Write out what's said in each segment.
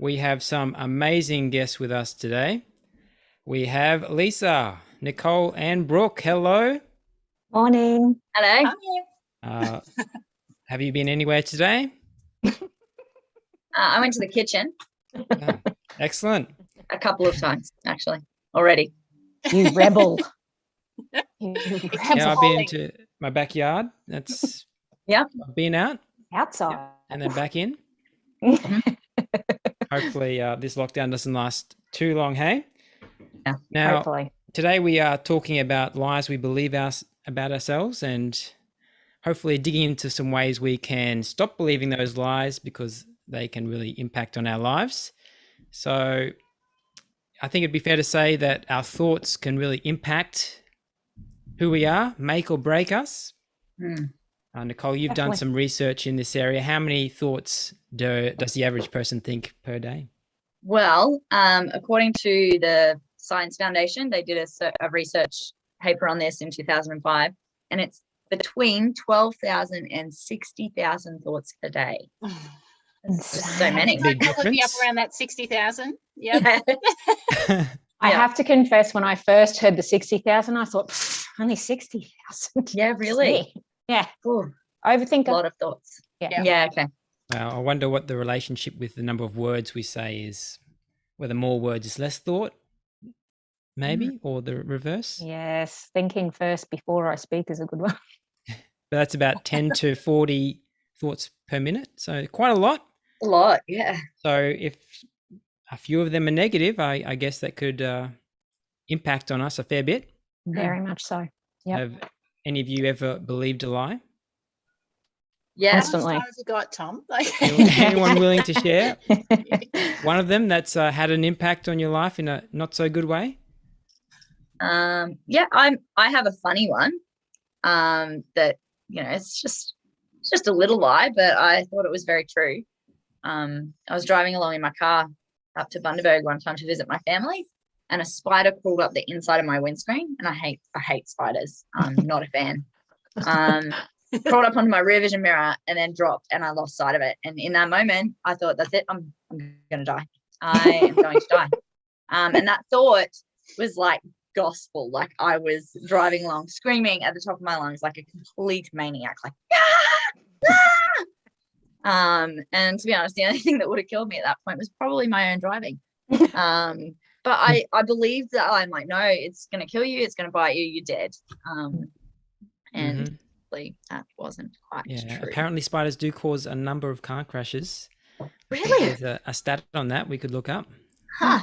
We have some amazing guests with us today. We have Lisa, Nicole, and Brooke. Hello. Morning. Hello. Have you been anywhere today? I went to the kitchen Oh, excellent. a couple of times, actually, already. You rebel. Yeah, I've been into my backyard. That's I've been out outside and then back in. Hopefully, this lockdown doesn't last too long. Hey. Yeah. Now, hopefully. Today we are talking about lies we believe about ourselves, and hopefully digging into some ways we can stop believing those lies because they can really impact on our lives. So I think it'd be fair to say that our thoughts can really impact who we are, make or break us. Nicole, you've done some research in this area. How many thoughts does the average person think per day? Well, according to the Science Foundation, they did a research paper on this in 2005, and it's between 12,000 and 60,000 thoughts a day. So many. Big That would be up difference. around that 60,000. Yeah. I have to confess, when I first heard the 60,000, I thought, only 60,000. Yeah, really? Yeah. Ooh, Overthinker. a lot of thoughts. Yeah, okay. Wow, I wonder what the relationship with the number of words we say is, whether more words is less thought, maybe, or the reverse. Yes, thinking first before I speak is a good one. But that's about 10 to 40 thoughts per minute. So quite a lot. A lot, yeah. So if a few of them are negative, I guess that could impact on us a fair bit. Very much so. Yep. Have any of you ever believed a lie? Yeah. Constantly. How much time have you got, Tom? Anyone willing to share one of them that's had an impact on your life in a not so good way? Yeah, I have a funny one that, it's just a little lie, but I thought it was very true. I was driving along in my car up to Bundaberg one time to visit my family, and a spider crawled up the inside of my windscreen, and I hate spiders. I'm not a fan. Crawled up onto my rear vision mirror and then dropped, and I lost sight of it. And in that moment, I thought, that's it. I'm going to die. I am going to die. And that thought was like gospel. Like, I was driving along, screaming at the top of my lungs like a complete maniac, like, and to be honest, the only thing that would have killed me at that point was probably my own driving. But I believed that I'm like, no, it's going to kill you. It's going to bite you. You're dead. And that wasn't quite true. Apparently spiders do cause a number of car crashes. Really? There's a stat on that we could look up. Huh.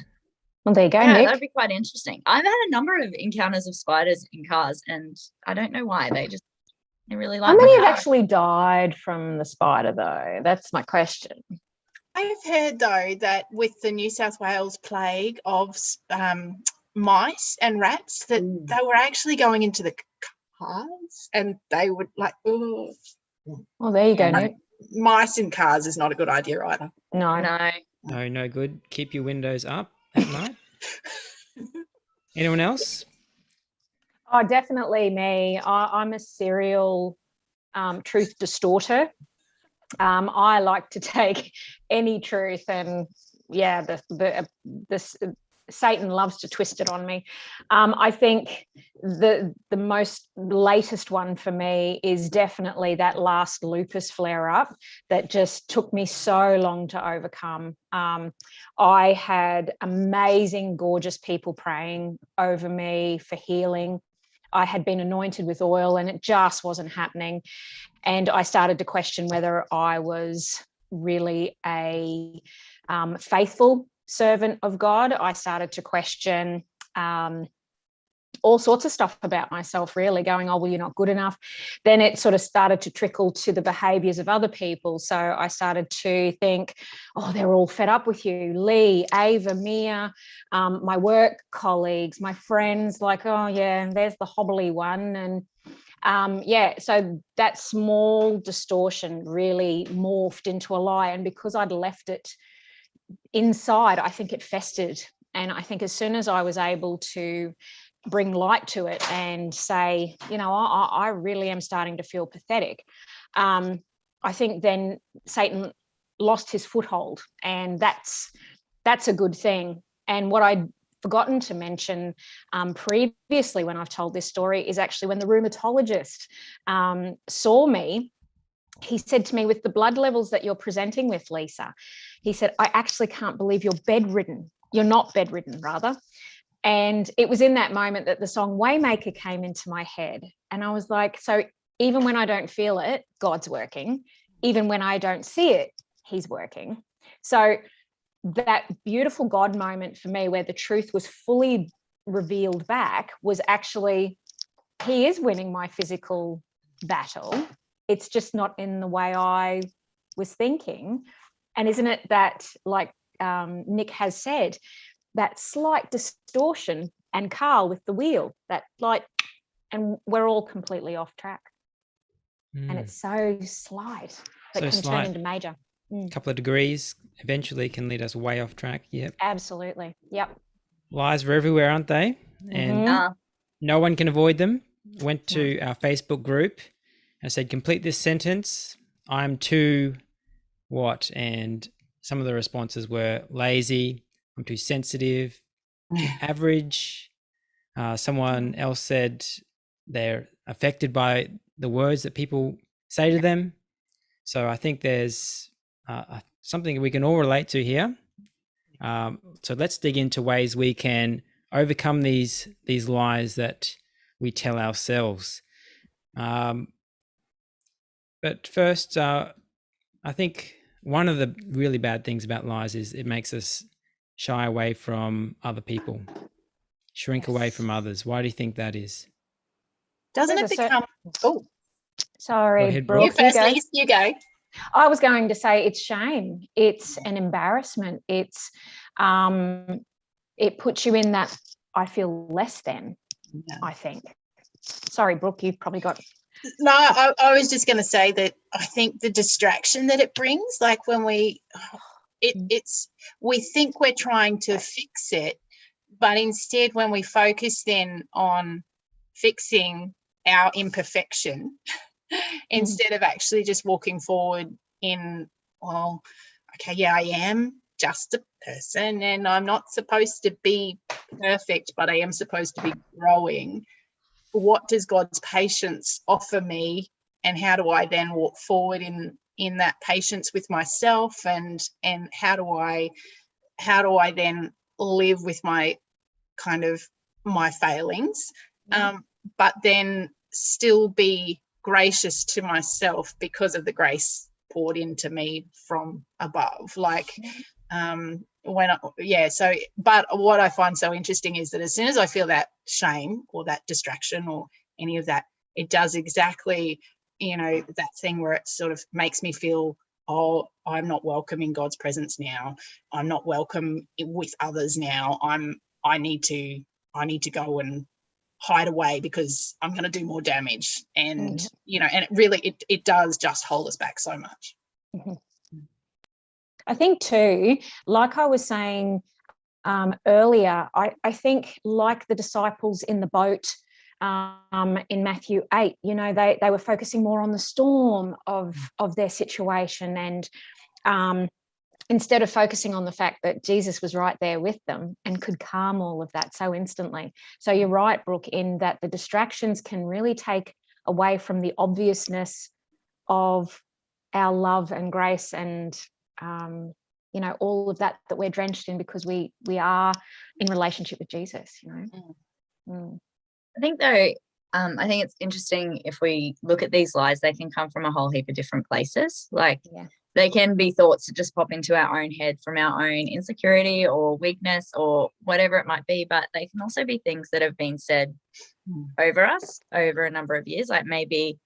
Well, there you go, Yeah, Nick. that'd be quite interesting. I've had a number of encounters of spiders in cars, and I don't know why. They really like. How many have actually died from the spider, though? That's my question. I've heard, though, that with the New South Wales plague of mice and rats, that they were actually going into the cars, and they would like, oh. Well, there you go, Nick. Mice in cars is not a good idea either. No good. Keep your windows up at night. Anyone else? Oh, definitely me. I'm a serial truth distorter. I like to take any truth, and Satan loves to twist it on me. I think the most latest one for me is definitely that last lupus flare-up that just took me so long to overcome. I had amazing, gorgeous people praying over me for healing. I had been anointed with oil, and it just wasn't happening. And I started to question whether I was really a faithful servant of God. I started to question all sorts of stuff about myself, really, going, oh, well, you're not good enough. Then it sort of started to trickle to the behaviours of other people. So I started to think, oh, they're all fed up with you. Lee, Ava, Mia, my work colleagues, my friends, like, oh, yeah, there's the hobbly one. And so that small distortion really morphed into a lie. And because I'd left it inside, I think it festered. And I think as soon as I was able to bring light to it and say, I really am starting to feel pathetic, I think then Satan lost his foothold. And that's that's a good thing. And what I'd forgotten to mention previously when I've told this story is actually when the rheumatologist saw me, he said to me, with the blood levels that you're presenting with, Lisa, he said, I actually can't believe you're bedridden. You're not bedridden, rather. And it was in that moment that the song Waymaker came into my head. And I was like, so even when I don't feel it, God's working. Even when I don't see it, he's working. So that beautiful God moment for me, where the truth was fully revealed back, was actually, he is winning my physical battle. It's just not in the way I was thinking. And isn't it that, like Nick has said, that slight distortion, and Carl with the wheel, that light, and we're all completely off track. And it's so slight that So can slight. turn into major. A couple of degrees eventually can lead us way off track. Yep. Absolutely. Yep. Lies are everywhere, aren't they? And no one can avoid them. Went to our Facebook group and said, complete this sentence. I'm too what? And some of the responses were lazy, I'm too sensitive, too average. Someone else said they're affected by the words that people say to them. So I think there's something we can all relate to here. So let's dig into ways we can overcome these lies that we tell ourselves. But first, I think one of the really bad things about lies is it makes us shy away from other people, shrink away from others. Why do you think that is? Doesn't it become? Oh, sorry, ahead, Brooke. you first, Lisa, you go. I was going to say it's shame. It's an embarrassment. It's it puts you in that I feel less than. I think. Sorry, Brooke. You've probably got. No, I was just going to say that I think the distraction that it brings, like when we think we're trying to fix it, but instead when we focus then on fixing our imperfection instead of actually just walking forward in, well, okay, yeah, I am just a person and I'm not supposed to be perfect, but I am supposed to be growing. What does God's patience offer me, and how do I then walk forward in that patience with myself, and how do I then live with my kind of my failings, but then still be gracious to myself because of the grace poured into me from above. Like but what I find so interesting is that as soon as I feel that shame or that distraction or any of that, it does exactly, that thing where it sort of makes me feel, oh, I'm not welcome in God's presence now. I'm not welcome with others now. I need to go and hide away because I'm going to do more damage. And, and it really, it does just hold us back so much. I think too, like I was saying earlier, I think like the disciples in the boat in Matthew 8, they were focusing more on the storm of their situation, and instead of focusing on the fact that Jesus was right there with them and could calm all of that so instantly. So you're right, Brooke, in that the distractions can really take away from the obviousness of our love and grace and all of that we're drenched in because we are in relationship with Jesus. I think though, I think it's interesting if we look at these lies, they can come from a whole heap of different places. Like they can be thoughts that just pop into our own head from our own insecurity or weakness or whatever it might be, but they can also be things that have been said over us over a number of years. Like maybe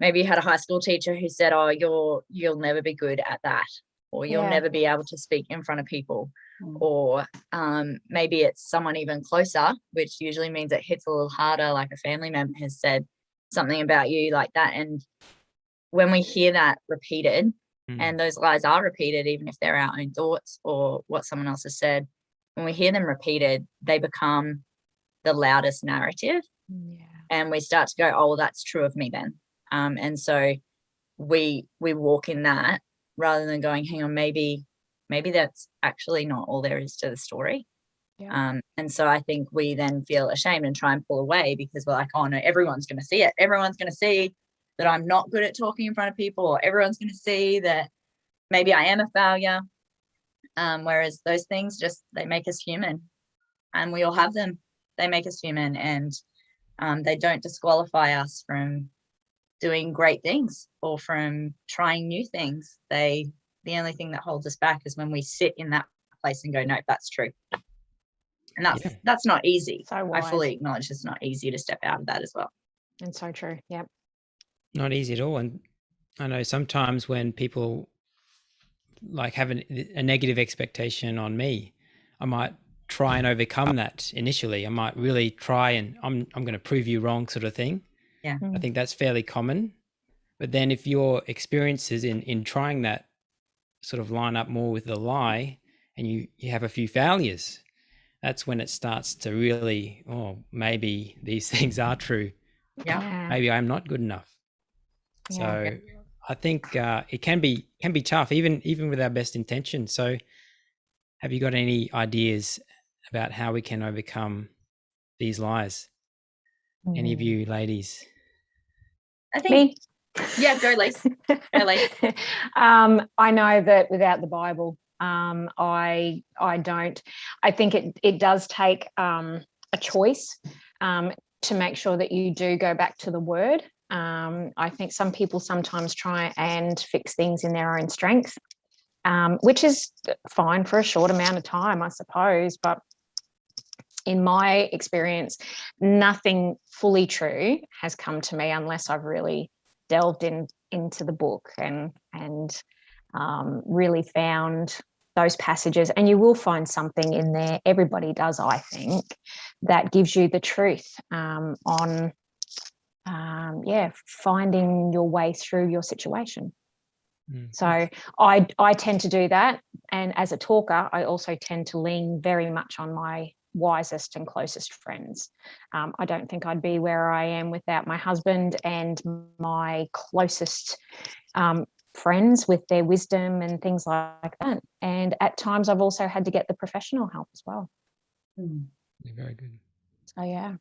you had a high school teacher who said, oh, you'll never be good at that, or you'll never be able to speak in front of people. Or maybe it's someone even closer, which usually means it hits a little harder, like a family member has said something about you like that. And when we hear that repeated, and those lies are repeated, even if they're our own thoughts or what someone else has said, when we hear them repeated, they become the loudest narrative. And we start to go, oh, well, that's true of me then. And so we walk in that rather than going, hang on, maybe maybe that's actually not all there is to the story. Yeah. And so I think we then feel ashamed and try and pull away because we're like, oh no, everyone's going to see it. Everyone's going to see that I'm not good at talking in front of people, or everyone's going to see that maybe I am a failure. Whereas those things they make us human, and we all have them. They make us human, and they don't disqualify us from doing great things or from trying new things. The only thing that holds us back is when we sit in that place and go, nope, that's true. And that's not easy. So I wise. fully acknowledge it's not easy to step out of that as well. And so true. Yep. Not easy at all. And I know sometimes when people like have a negative expectation on me, I might try and overcome that initially. I might really try and I'm going to prove you wrong sort of thing. Yeah. I think that's fairly common. But then if your experiences in trying that sort of line up more with the lie, and you have a few failures, that's when it starts to really, oh, maybe these things are true. Yeah. Maybe I'm not good enough. Yeah. So I think it can be tough, even with our best intentions. So have you got any ideas about how we can overcome these lies? Any of you ladies? I think Me. Yeah, go Lise. Go Lise. I know that without the Bible, I don't. I think it does take a choice to make sure that you do go back to the Word. I think some people sometimes try and fix things in their own strength, which is fine for a short amount of time, I suppose. But in my experience, nothing fully true has come to me unless I've really delved into the book and really found those passages. And you will find something in there, everybody does, I think, that gives you the truth on finding your way through your situation. So I tend to do that, and as a talker I also tend to lean very much on my wisest and closest friends. I don't think I'd be where I am without my husband and my closest friends with their wisdom and things like that. And at times I've also had to get the professional help as well. Very good. So yeah.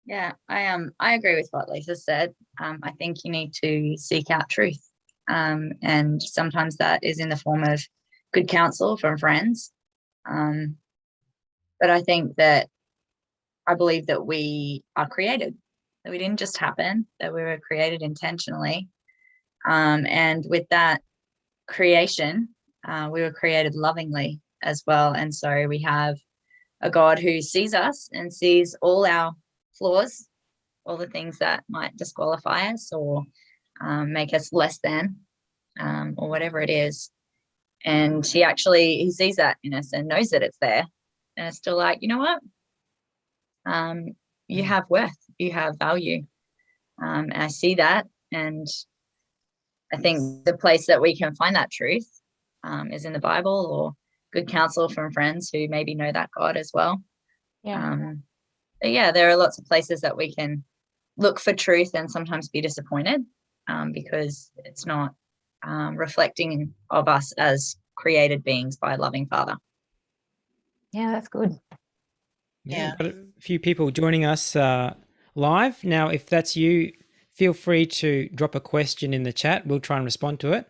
Yeah, I agree with what Lisa said. I think you need to seek out truth. And sometimes that is in the form of good counsel from friends. But I think that I believe that we are created, that we didn't just happen, that we were created intentionally. And with that creation, we were created lovingly as well. And so we have a God who sees us and sees all our flaws, all the things that might disqualify us or make us less than, or whatever it is. And he sees that in us and knows that it's there. And it's still like, you know what? You have worth, you have value. And I see that. And I think the place that we can find that truth is in the Bible or good counsel from friends who maybe know that God as well. Yeah. But yeah, there are lots of places that we can look for truth and sometimes be disappointed because it's not reflecting of us as created beings by a loving Father. Yeah, that's good. Yeah. Got a few people joining us live. Now, if that's you, feel free to drop a question in the chat. We'll try and respond to it.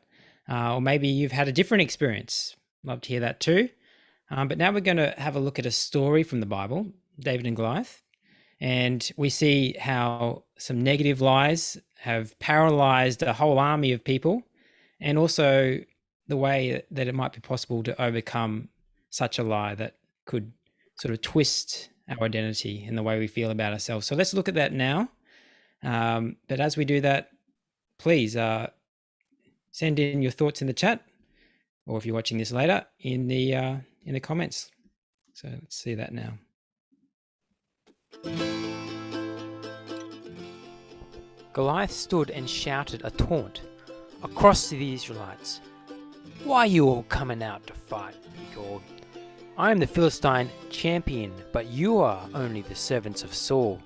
Or maybe you've had a different experience. Love to hear that too. But now we're going to have a look at a story from the Bible, David and Goliath. And we see how some negative lies have paralyzed a whole army of people, and also the way that it might be possible to overcome such a lie that could sort of twist our identity and the way we feel about ourselves. So let's look at that now. But as we do that, please send in your thoughts in the chat, or if you're watching this later, in the comments. So let's see that now. Goliath stood and shouted a taunt across to the Israelites. "Why are you all coming out to fight?" he called. "I am the Philistine champion, but you are only the servants of Saul.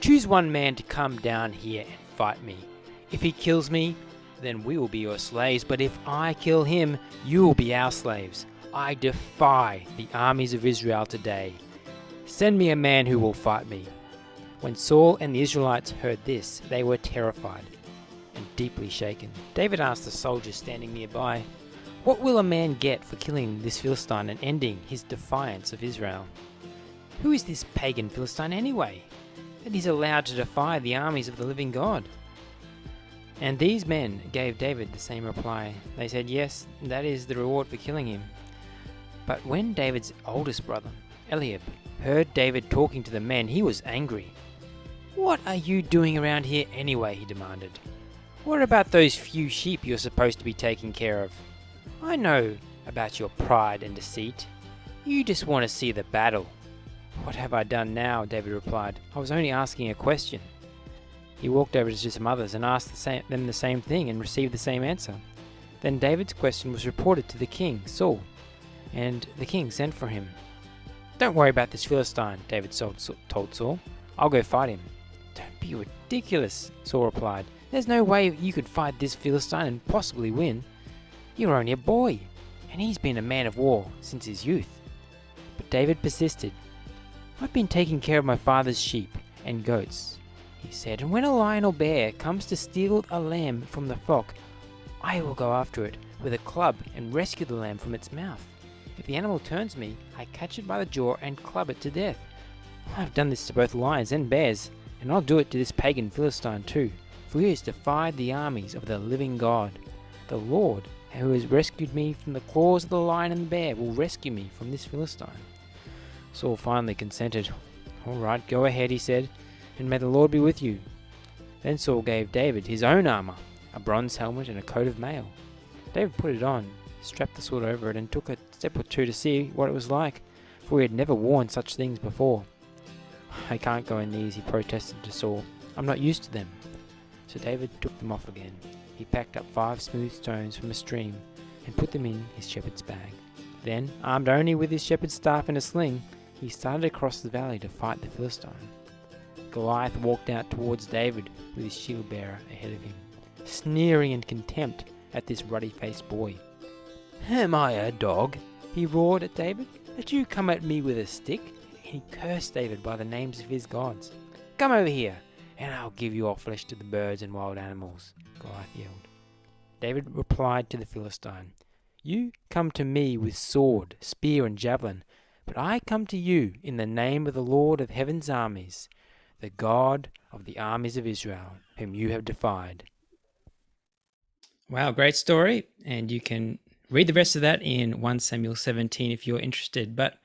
Choose one man to come down here and fight me. If he kills me, then we will be your slaves. But if I kill him, you will be our slaves. I defy the armies of Israel today. Send me a man who will fight me." When Saul and the Israelites heard this, they were terrified and deeply shaken. David asked the soldiers standing nearby, "What will a man get for killing this Philistine and ending his defiance of Israel? Who is this pagan Philistine anyway, that he's allowed to defy the armies of the living God?" And these men gave David the same reply. They said, "Yes, that is the reward for killing him." But when David's oldest brother, Eliab, heard David talking to the men, he was angry. "What are you doing around here anyway?" he demanded. "What about those few sheep you're supposed to be taking care of? I know about your pride and deceit. You just want to see the battle." "What have I done now?" David replied. "I was only asking a question." He walked over to some others and asked them the same thing and received the same answer. Then David's question was reported to the king, Saul, and the king sent for him. "Don't worry about this Philistine," David told Saul. "I'll go fight him." "Don't be ridiculous," Saul replied. "There's no way you could fight this Philistine and possibly win. You're only a boy, and he's been a man of war since his youth." But David persisted. "I've been taking care of my father's sheep and goats," he said, "and when a lion or bear comes to steal a lamb from the flock, I will go after it with a club and rescue the lamb from its mouth. If the animal turns me, I catch it by the jaw and club it to death. I've done this to both lions and bears, and I'll do it to this pagan Philistine too, for he has defied the armies of the living God. The Lord, who has rescued me from the claws of the lion and the bear, will rescue me from this Philistine." Saul finally consented. "All right, go ahead," he said, "and may the Lord be with you." Then Saul gave David his own armor, a bronze helmet and a coat of mail. David put it on, strapped the sword over it, and took a step or two to see what it was like, for he had never worn such things before. "I can't go in these," he protested to Saul. "I'm not used to them." So David took them off again. He packed up 5 smooth stones from a stream and put them in his shepherd's bag. Then, armed only with his shepherd's staff and a sling, he started across the valley to fight the Philistine. Goliath walked out towards David with his shield bearer ahead of him, sneering in contempt at this ruddy-faced boy. "Am I a dog?" he roared at David, "that you come at me with a stick?" And he cursed David by the names of his gods. "Come over here, and I'll give you all flesh to the birds and wild animals," Goliath yelled. David replied to the Philistine, "You come to me with sword, spear, and javelin, but I come to you in the name of the Lord of heaven's armies, the God of the armies of Israel, whom you have defied." Wow, great story. And you can read the rest of that in 1 Samuel 17 if you're interested. But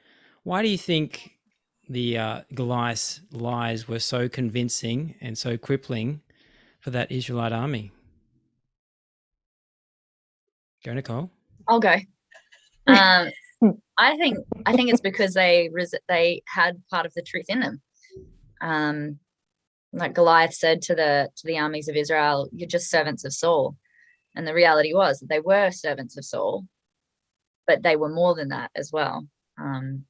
why do you think the Goliath's lies were so convincing and so crippling for that Israelite army? Go, Nicole. I'll go. I think it's because they had part of the truth in them. Like Goliath said to the armies of Israel, "You're just servants of Saul," and the reality was that they were servants of Saul, but they were more than that as well.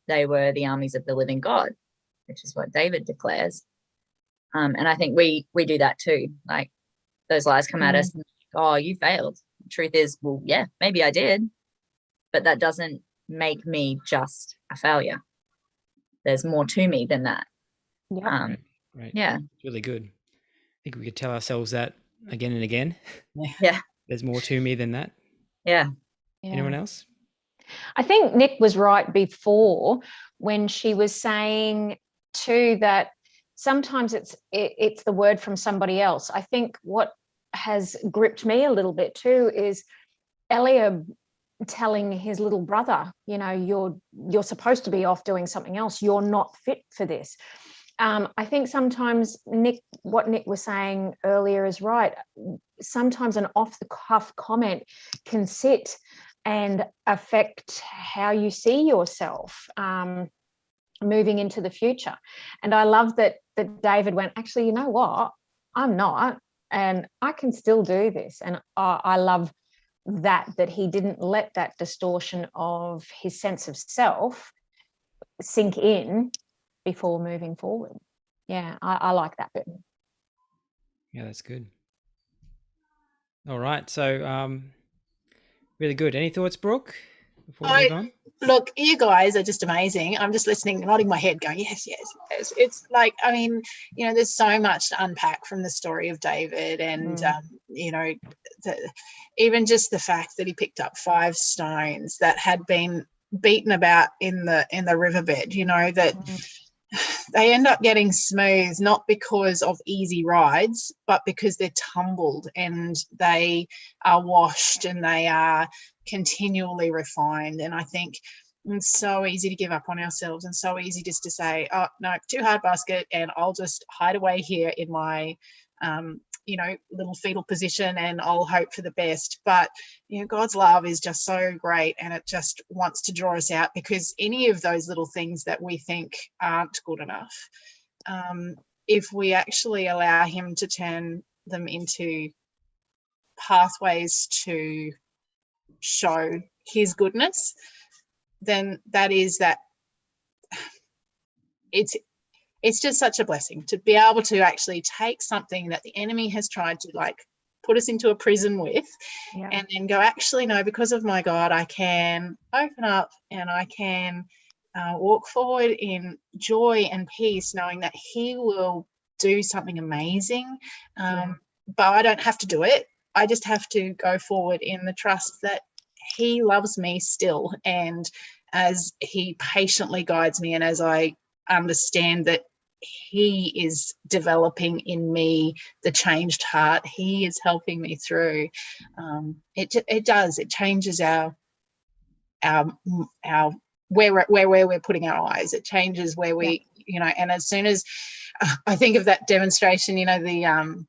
They were the armies of the living God, which is what David declares. And I think we do that too. Like those lies come at us, and, "Oh, you failed." The truth is, well, yeah, maybe I did, but that doesn't make me just a failure. There's more to me than that. Yeah. Right. Yeah. It's really good. I think we could tell ourselves that again and again. Yeah. There's more to me than that. Yeah. Anyone else? I think Nick was right before when she was saying too that sometimes it's the word from somebody else. I think what has gripped me a little bit too is Eliab telling his little brother, you're supposed to be off doing something else. You're not fit for this. I think sometimes what Nick was saying earlier is right. Sometimes an off-the-cuff comment can sit and affect how you see yourself moving into the future. And I love that David went, actually, you know what? I'm not, and I can still do this. And I love that he didn't let that distortion of his sense of self sink in before moving forward. Yeah, I like that bit. Yeah, that's good. All right. So really good. Any thoughts, Brooke, before we I move on? look, you guys are just amazing. I'm just listening, nodding my head, going, yes, yes, yes. It's like, I mean, there's so much to unpack from the story of David, and even just the fact that he picked up 5 stones that had been beaten about in the riverbed. That they end up getting smooth, not because of easy rides, but because they're tumbled and they are washed and they are continually refined. And I think it's so easy to give up on ourselves, and so easy just to say, oh no, too hard basket, and I'll just hide away here in my little fetal position, and I'll hope for the best. But God's love is just so great, and it just wants to draw us out, because any of those little things that we think aren't good enough, if we actually allow him to turn them into pathways to show his goodness, then it's just such a blessing to be able to actually take something that the enemy has tried to put us into a prison with, and then go, actually, no, because of my God, I can open up and I can walk forward in joy and peace, knowing that he will do something amazing. But I don't have to do it. I just have to go forward in the trust that he loves me still. And as he patiently guides me, and as I understand that he is developing in me the changed heart, he is helping me through, it changes our where we're putting our eyes. It changes where we and as soon as I think of that demonstration, the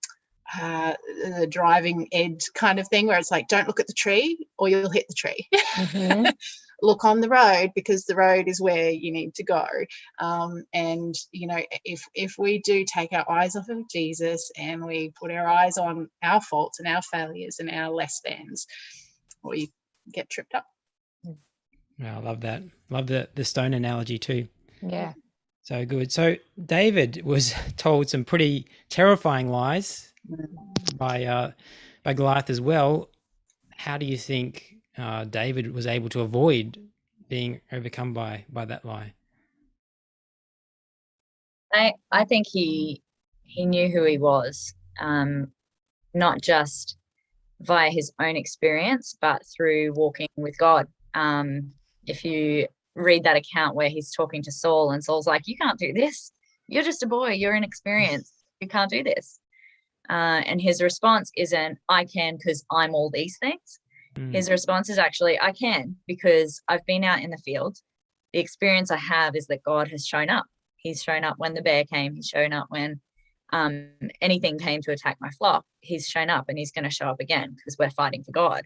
driving ed kind of thing, where it's like, don't look at the tree or you'll hit the tree. Look on the road, because the road is where you need to go. And if we do take our eyes off of Jesus and we put our eyes on our faults and our failures and our less thans, we get tripped up. I love that. Love the stone analogy too. Yeah. So good. So David was told some pretty terrifying lies by Goliath as well. How do you think David was able to avoid being overcome by that lie? I think he knew who he was, not just via his own experience, but through walking with God. If you read that account where he's talking to Saul, and Saul's like, you can't do this. You're just a boy. You're inexperienced. You can't do this. And his response isn't, I can because I'm all these things. His response is actually, I can because I've been out in the field. The experience I have is that God has shown up. He's shown up when the bear came. He's shown up when anything came to attack my flock. He's shown up, and he's going to show up again because we're fighting for God.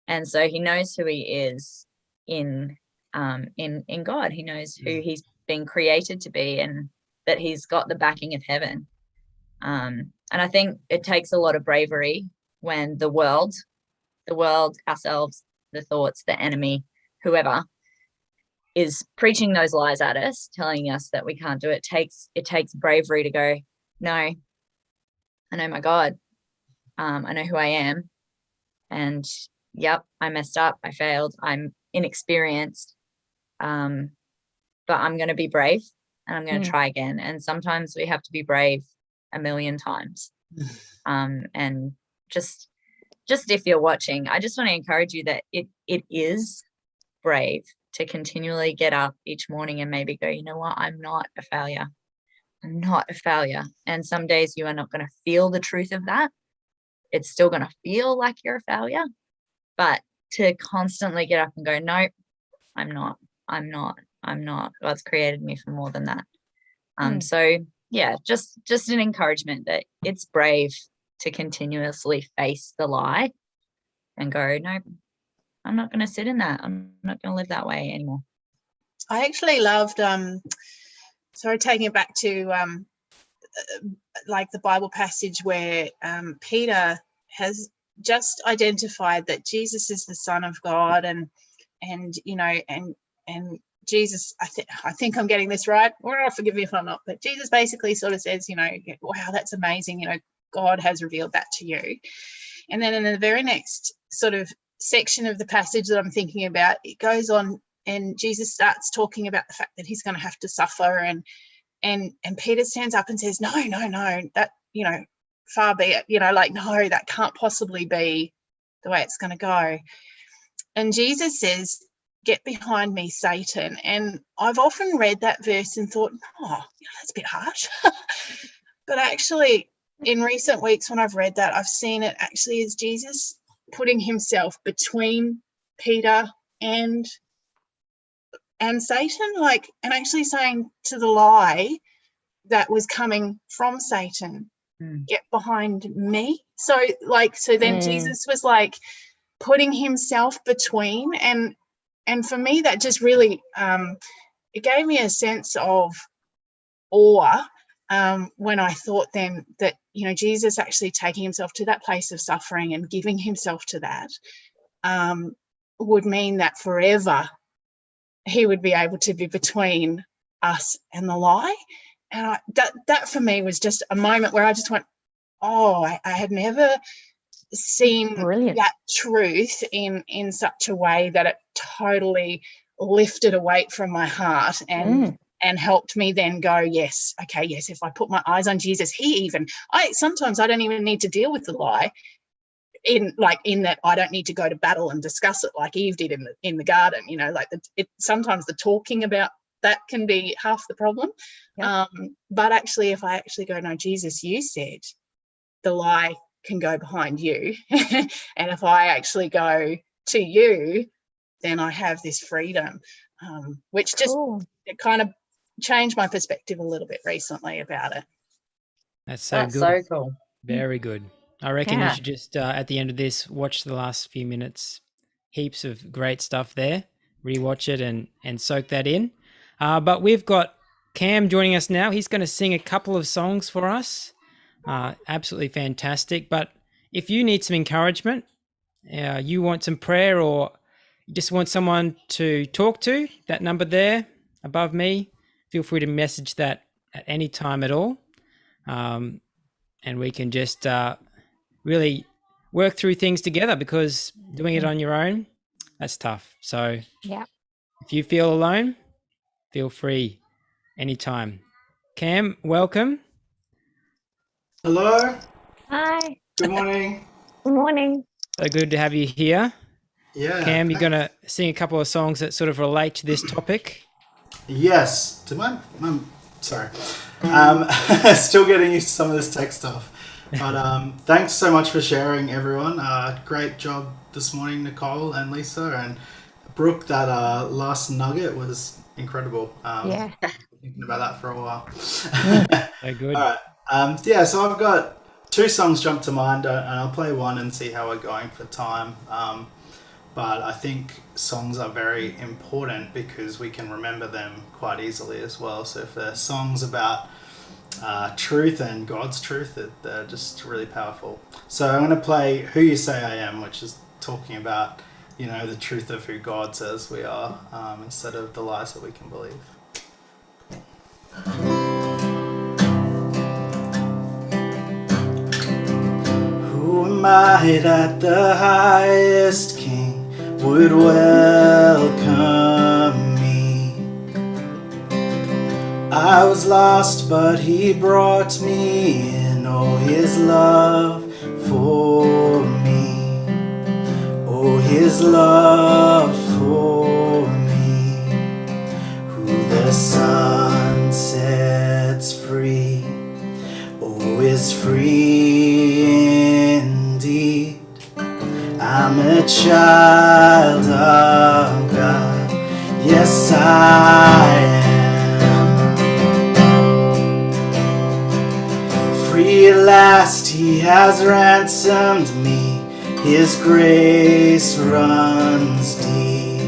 And so he knows who he is in God. He knows who he's been created to be, and that he's got the backing of heaven. And I think it takes a lot of bravery when the world, ourselves, the thoughts, the enemy, whoever is preaching those lies at us, telling us that we can't do it. It takes bravery to go, no, I know my God. I know who I am. And yep, I messed up. I failed. I'm inexperienced. But I'm going to be brave, and I'm going to try again. And sometimes we have to be brave 1,000,000 times. And just if you're watching, I just want to encourage you that it is brave to continually get up each morning and maybe go, you know what, I'm not a failure. I'm not a failure. And some days you are not going to feel the truth of that. It's still going to feel like you're a failure, but to constantly get up and go, no, I'm not. God's created me for more than that. So yeah, just an encouragement that it's brave to continuously face the lie and go, no, I'm not going to sit in that. I'm not going to live that way anymore. I actually loved, taking it back to the Bible passage where Peter has just identified that Jesus is the Son of God, and Jesus, I think I'm getting this right, or forgive me if I'm not, but Jesus basically sort of says, wow, that's amazing. God has revealed that to you. And then in the very next sort of section of the passage that I'm thinking about, it goes on and Jesus starts talking about the fact that he's going to have to suffer, and Peter stands up and says, no, that, far be it, no, that can't possibly be the way it's going to go. And Jesus says, get behind me, Satan. And I've often read that verse and thought, that's a bit harsh. But actually, in recent weeks when I've read that, I've seen it actually as Jesus putting himself between Peter and Satan, and actually saying to the lie that was coming from Satan, get behind me. So then Jesus was putting himself between, and for me that just really it gave me a sense of awe when I thought then that Jesus actually taking himself to that place of suffering and giving himself to that would mean that forever he would be able to be between us and the lie. And that for me was just a moment where I just went, I had never seen that truth in such a way that it totally lifted a weight from my heart and helped me then go, yes, if I put my eyes on Jesus, sometimes I don't even need to deal with the lie in that I don't need to go to battle and discuss it like Eve did in the garden, sometimes the talking about that can be half the problem. Yep. But actually, if I actually go, no, Jesus, you said the lie can go behind you. And if I actually go to you, then I have this freedom, which just it kind of changed my perspective a little bit recently about it. That's good. So cool. Very good. I reckon you should just, at the end of this, watch the last few minutes. Heaps of great stuff there. Rewatch it and soak that in. But we've got Cam joining us now. He's going to sing a couple of songs for us. Absolutely fantastic. But if you need some encouragement, you want some prayer, or you just want someone to talk to, that number there above me, feel free to message that at any time at all. And we can just really work through things together, because doing it on your own, that's tough. So if you feel alone, feel free anytime. Cam, welcome. Hello. Hi. Good morning. Good morning. So good to have you here. Yeah. Cam, you're going to sing a couple of songs that sort of relate to this topic. Yes. Sorry. Still getting used to some of this tech stuff. But thanks so much for sharing, everyone. Great job this morning, Nicole and Lisa. And Brooke, that last nugget was incredible. Thinking about that for a while. Very good. All right. So I've got two songs jump to mind, and I'll play one and see how we're going for time. But I think songs are very important because we can remember them quite easily as well. So if they're songs about truth and God's truth, they're just really powerful. So I'm going to play Who You Say I Am, which is talking about, the truth of who God says we are, instead of the lies that we can believe. Who am I that the highest King would welcome me? I was lost, but he brought me in. Oh, his love for me. Oh, his love for me. Who the Son sets free, oh, is free indeed. I'm a child of God. Yes, I am. Free at last, he has ransomed me. His grace runs deep.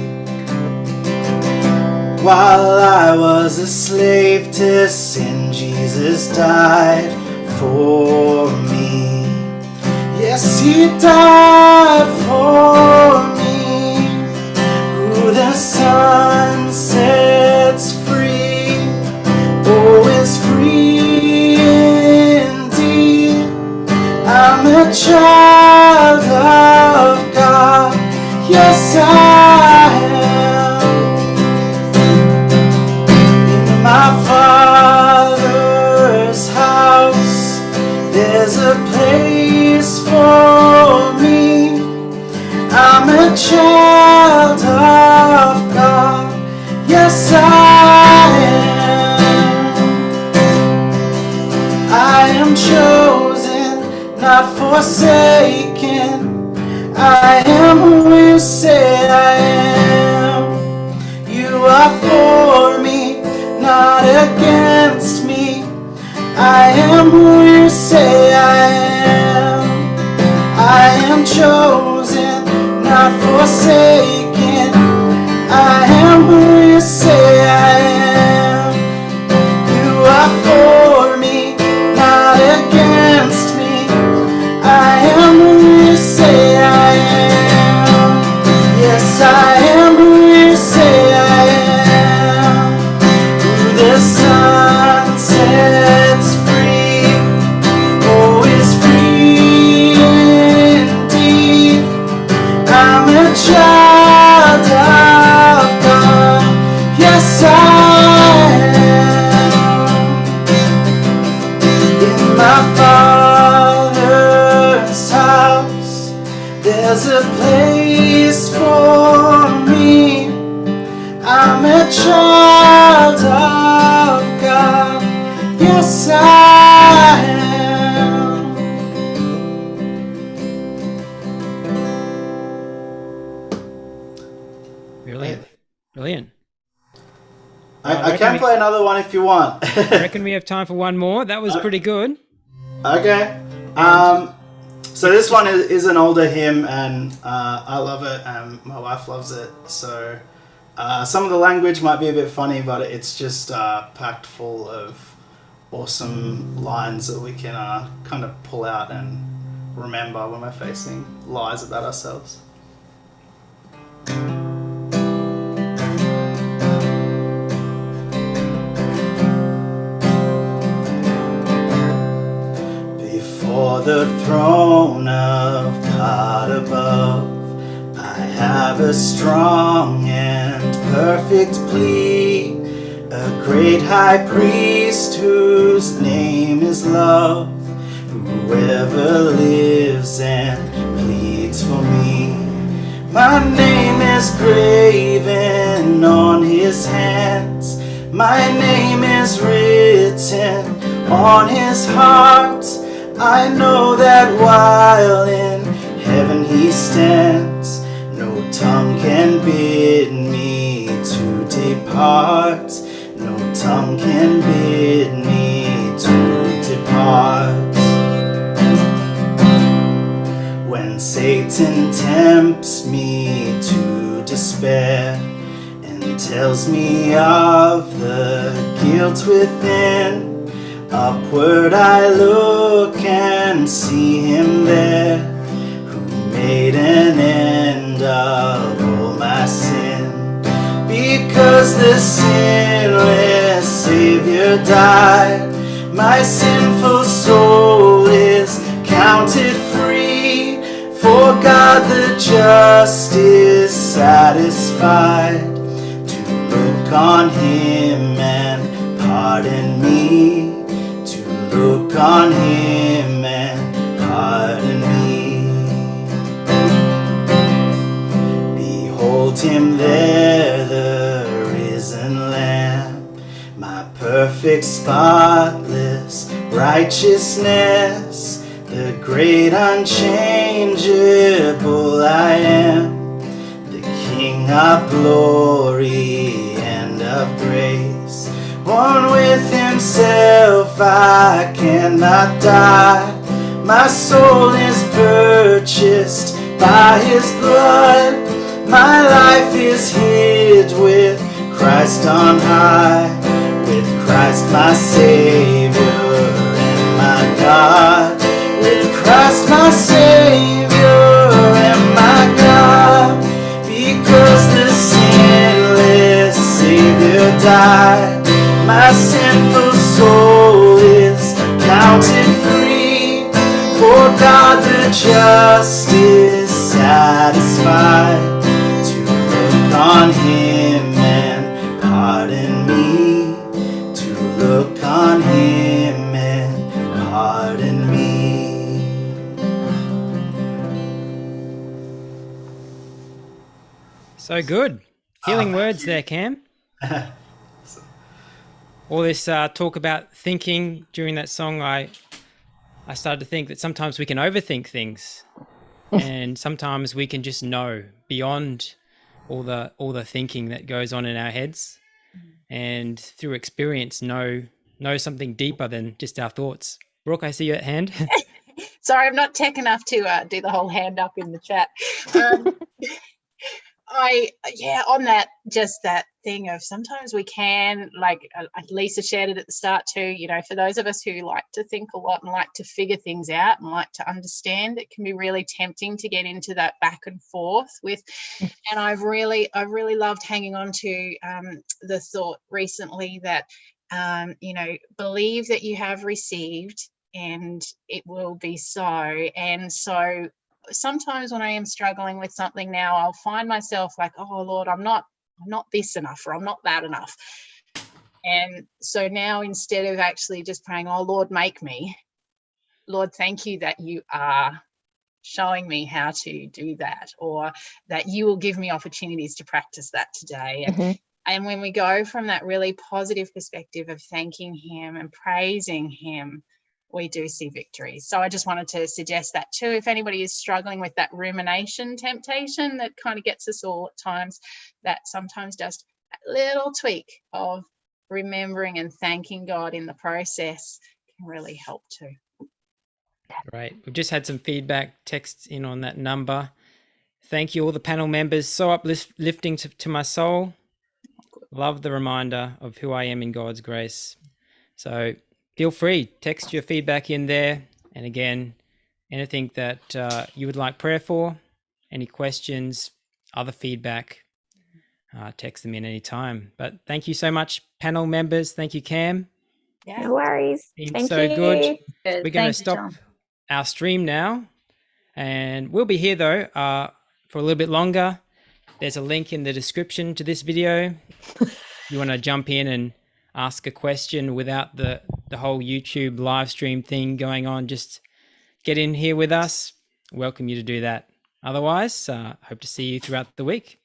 While I was a slave to sin, Jesus died for me. Yes, he died for me. Who the Son sets free, oh, is free indeed. I'm a child I'm a child of God. Yes, I am. Brilliant. Brilliant. I can play another one if you want. I reckon we have time for one more. That was pretty good. Okay. So this one is an older hymn, and I love it, and my wife loves it. So some of the language might be a bit funny, but it's just packed full of awesome lines that we can kind of pull out and remember when we're facing lies about ourselves. Before the throne of God above, I have a strong and perfect plea, a great high priest whose name is love, whoever lives and pleads for me. My name is graven on his hands, my name is written on his heart. I know that while in heaven he stands, no tongue can bid me to depart. No tongue can bid me to depart. When Satan tempts me to despair and tells me of the guilt within, upward I look and see him there, who made an end of all my sin. Because the sinless Savior died, my sinful soul is counted free. For God the just is satisfied to look on him and pardon me. Look on him and pardon me. Behold him there, the risen Lamb, my perfect, spotless righteousness, the great unchangeable I am, the King of glory and of grace. One with himself, I cannot die. My soul is purchased by his blood. My life is hid with Christ on high, with Christ my Savior and my God, with Christ my Savior and my God. Because the sinless Savior died, my sinful soul is counted free. For God the just is satisfied to look on him and pardon me. To look on him and pardon me. So good. Healing words there, Cam. All this talk about thinking during that song, I started to think that sometimes we can overthink things, and sometimes we can just know beyond all the thinking that goes on in our heads, and through experience know something deeper than just our thoughts. Brooke, I see your hand. Sorry, I'm not tech enough to do the whole hand up in the chat. On that, just that thing of sometimes we can, like Lisa shared it at the start too, you know, for those of us who like to think a lot and like to figure things out and like to understand, it can be really tempting to get into that back and forth with. And I've really loved hanging on to the thought recently that believe that you have received and it will be so. And so sometimes when I am struggling with something now, I'll find myself like, oh Lord, I'm not this enough, or I'm not that enough. And so now, instead of actually just praying, oh Lord, make me, Lord, thank you that you are showing me how to do that, or that you will give me opportunities to practice that today. And when we go from that really positive perspective of thanking him and praising him, we do see victories. So I just wanted to suggest that too. If anybody is struggling with that rumination temptation that kind of gets us all at times, that sometimes just a little tweak of remembering and thanking God in the process can really help too. Right. We've just had some feedback texts in on that number. Thank you, all the panel members. So uplifting to my soul. Love the reminder of who I am in God's grace. So feel free, text your feedback in there. And again, anything that you would like prayer for, any questions, other feedback, text them in anytime. But thank you so much, panel members. Thank you, Cam. Yeah. No worries. Been Thank so you. good. Good. We're going to Thank you, stop John. our stream now. And we'll be here, though, for a little bit longer. There's a link in the description to this video. You want to jump in and ask a question without the whole YouTube live stream thing going on, just get in here with us. Welcome you to do that. Otherwise, hope to see you throughout the week.